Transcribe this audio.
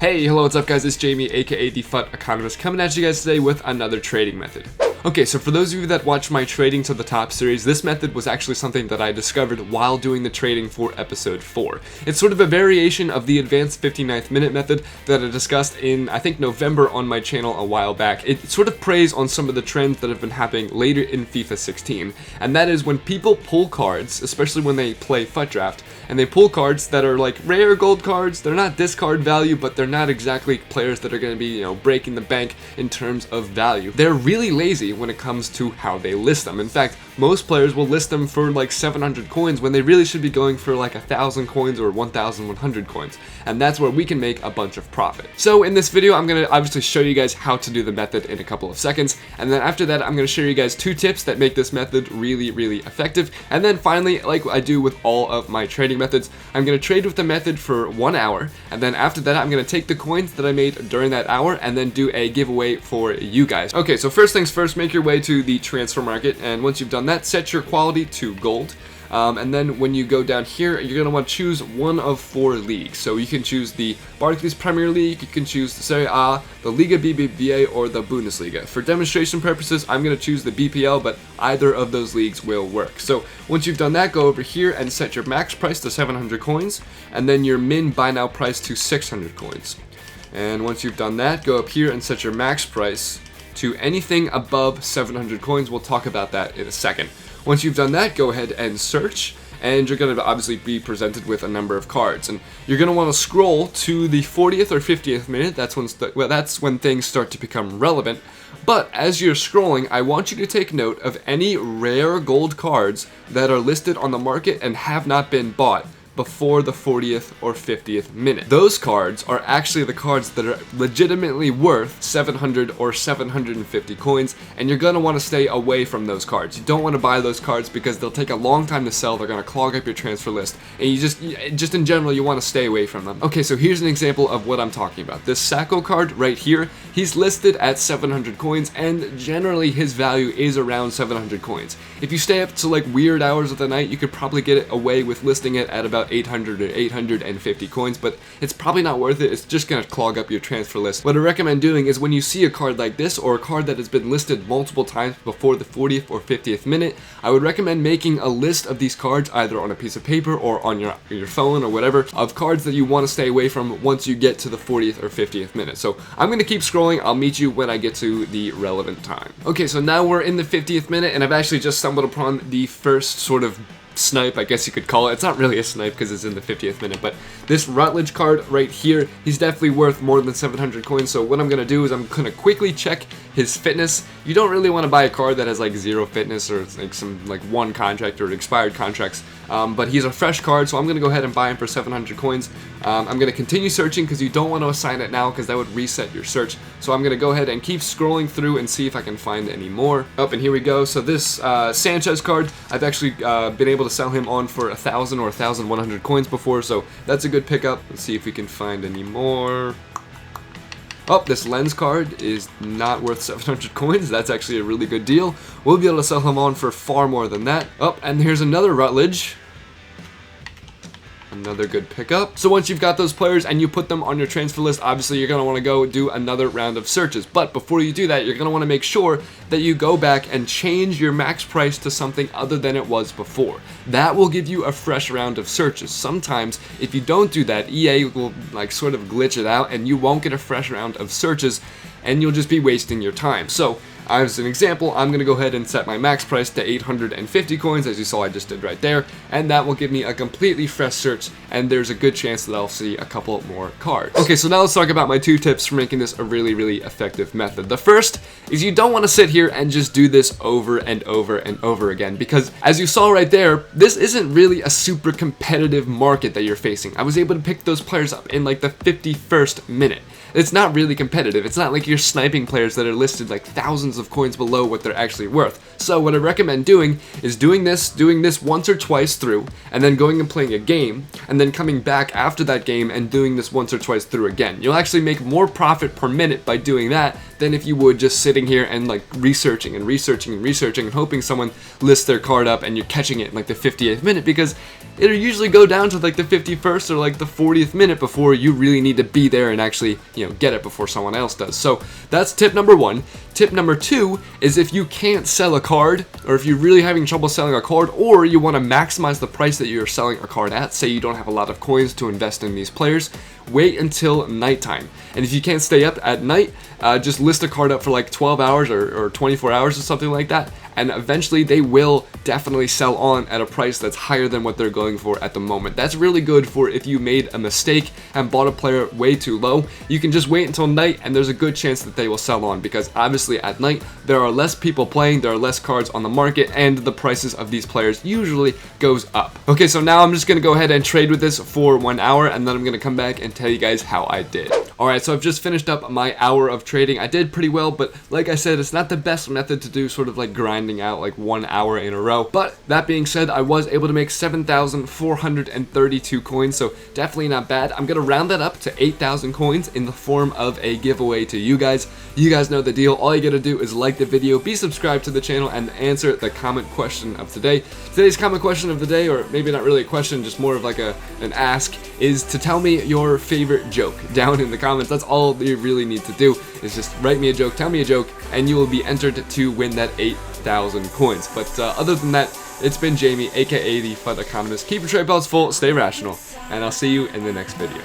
Hey, hello, what's up guys, it's Jamie, aka the FUT Economist, coming at you guys today with another trading method. Okay, so for those of you that watch my Trading to the Top series, this method was actually something that I discovered while doing the trading for episode 4. It's sort of a variation of the advanced 59th minute method that I discussed in, I think, November on my channel a while back. It sort of preys on some of the trends that have been happening later in FIFA 16, and that is when people pull cards, especially when they play FUT Draft, and they pull cards that are like rare gold cards. They're not discard value, but they're not exactly players that are going to be, breaking the bank in terms of value. They're really lazy when it comes to how they list them. In fact, most players will list them for like 700 coins when they really should be going for like 1,000 coins or 1,100 coins. And that's where we can make a bunch of profit. So in this video, I'm going to obviously show you guys how to do the method in a couple of seconds. And then after that, I'm going to show you guys 2 tips that make this method really, really effective. And then finally, like I do with all of my trading methods, I'm going to trade with the method for 1 hour. And then after that, I'm going to take the coins that I made during that hour and then do a giveaway for you guys. Okay, so first things first, make your way to the transfer market. And once you've done that, set your quality to gold. And then when you go down here, you're going to want to choose one of 4 leagues. So you can choose the Barclays Premier League, you can choose the Serie A, the Liga BBVA, or the Bundesliga. For demonstration purposes, I'm going to choose the BPL, but either of those leagues will work. So once you've done that, go over here and set your max price to 700 coins, and then your min buy now price to 600 coins. And once you've done that, go up here and set your max price to anything above 700 coins. We'll talk about that in a second. Once you've done that, go ahead and search, and you're going to obviously be presented with a number of cards. And you're going to want to scroll to the 40th or 50th minute. That's when things start to become relevant. But as you're scrolling, I want you to take note of any rare gold cards that are listed on the market and have not been bought before the 40th or 50th minute. Those cards are actually the cards that are legitimately worth 700 or 750 coins, and you're going to want to stay away from those cards. You don't want to buy those cards because they'll take a long time to sell, they're going to clog up your transfer list, and you just in general, you want to stay away from them. Okay, so here's an example of what I'm talking about. This Sacco card right here, he's listed at 700 coins, and generally his value is around 700 coins. If you stay up to like weird hours of the night, you could probably get it away with listing it at about 800 or 850 coins, but it's probably not worth it. It's just going to clog up your transfer list. What I recommend doing is when you see a card like this, or a card that has been listed multiple times before the 40th or 50th minute, I would recommend making a list of these cards either on a piece of paper or on your phone or whatever, of cards that you want to stay away from once you get to the 40th or 50th minute. So I'm going to keep scrolling. I'll meet you when I get to the relevant time. Okay, so now we're in the 50th minute, and I've actually just stumbled upon the first sort of snipe, I guess you could call it. It's not really a snipe because it's in the 50th minute, but this Rutledge card right here, he's definitely worth more than 700 coins. So what I'm going to do is I'm going to quickly check his fitness. You don't really want to buy a card that has like 0 fitness or like some like 1 contract or expired contracts, but he's a fresh card, so I'm going to go ahead and buy him for 700 coins. I'm going to continue searching because you don't want to assign it now because that would reset your search. So I'm going to go ahead and keep scrolling through and see if I can find any more. Oh, and here we go. So this Sanchez card, I've actually been able to sell him on for 1,000 or 1,100 coins before, so that's a good pickup. Let's see if we can find any more. Oh, this Lens card is not worth 700 coins. That's actually a really good deal. We'll be able to sell him on for far more than that. Oh, and here's another Rutledge. Another good pickup. So once you've got those players and you put them on your transfer list, obviously you're going to want to go do another round of searches. But before you do that, you're going to want to make sure that you go back and change your max price to something other than it was before. That will give you a fresh round of searches. Sometimes if you don't do that, EA will like sort of glitch it out and you won't get a fresh round of searches and you'll just be wasting your time. So as an example, I'm going to go ahead and set my max price to 850 coins, as you saw I just did right there, and that will give me a completely fresh search, and there's a good chance that I'll see a couple more cards. Okay, so now let's talk about my 2 tips for making this a really, really effective method. The first is you don't want to sit here and just do this over and over and over again, because as you saw right there, this isn't really a super competitive market that you're facing. I was able to pick those players up in like the 51st minute. It's not really competitive. It's not like you're sniping players that are listed like thousands of coins below what they're actually worth. So what I recommend doing is doing this once or twice through, and then going and playing a game, and then coming back after that game and doing this once or twice through again. You'll actually make more profit per minute by doing that than if you would just sitting here and like researching and researching and researching and hoping someone lists their card up and you're catching it in like the 58th minute, because it'll usually go down to like the 51st or like the 40th minute before you really need to be there and actually, you know, get it before someone else does. So that's tip number one. Tip number two is if you can't sell a card, or if you're really having trouble selling a card, or you want to maximize the price that you're selling a card at, say you don't have a lot of coins to invest in these players, wait until nighttime. And if you can't stay up at night, just list a card up for like 12 hours or 24 hours or something like that, and eventually they will definitely sell on at a price that's higher than what they're going for at the moment. That's really good for if you made a mistake and bought a player way too low. You can just wait until night and there's a good chance that they will sell on, because obviously at night there are less people playing, there are less cards on the market, and the prices of these players usually goes up. Okay, so now I'm just gonna go ahead and trade with this for 1 hour, and then I'm gonna come back and tell you guys how I did. Alright, so I've just finished up my hour of trading. I did pretty well, but like I said, it's not the best method to do sort of like grinding out like 1 hour in a row. But that being said, I was able to make 7,432 coins, so definitely not bad. I'm gonna round that up to 8,000 coins in the form of a giveaway to you guys. You guys know the deal. All you gotta do is like the video, be subscribed to the channel, and answer the comment question of today. Today's comment question of the day, or maybe not really a question, just more of like an ask, is to tell me your favorite joke down in the comments. That's all you really need to do, is just write me a joke, tell me a joke, and you will be entered to win that 8,000 coins. But other than that, it's been Jamie, aka the FUT Economist. Keep your trade belts full, stay rational, and I'll see you in the next video.